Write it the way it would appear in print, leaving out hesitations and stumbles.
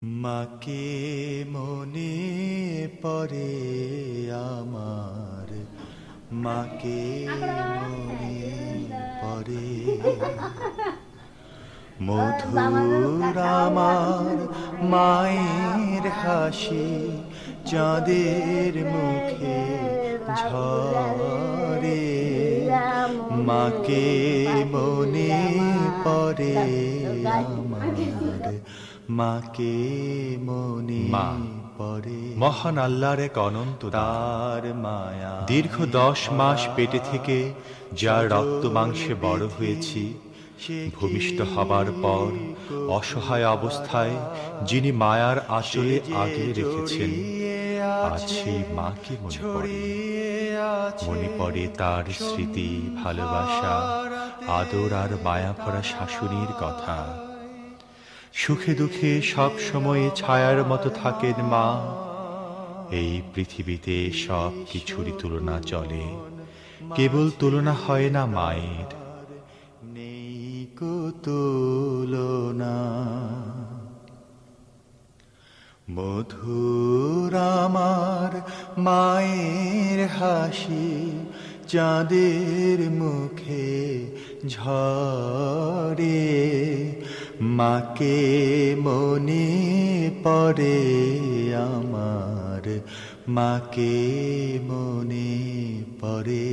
মাকে মনে পড়ে আমার, মাকে মনে পড়ে। মধুর আমার মায়ের হাসি চাঁদের মুখে ঝরে। মাকে মনে পড়ে আমার, মাকে মনে পড়ে। মহান আল্লাহর এক অনন্ত তার মায়া দীর্ঘ 10 মাস পেটে থেকে যার রক্ত মাংসে বড় হয়েছি, ভূমিষ্ঠ হবার পর অসহায় অবস্থায় যিনি মায়ার আঁচলে আগলে রেখেছেন, আজ সেই মাকে মনে পড়ে। মনে পড়ে তার স্মৃতি, ভালোবাসা, আদর আর মায়া ভরা শাশুড়ির কথা। সুখে দুঃখে সব সময় ছায়ার মতো থাকেন মা। এই পৃথিবীতে সব কিছুরই তুলনা চলে, কেবল তুলনা হয় না মায়ের। নেই কো তুলনা। মধুর আমার মায়ের হাসি চাঁদের মুখে ঝরে। মাকে মনে পড়ে আমার, মাকে মনে পড়ে।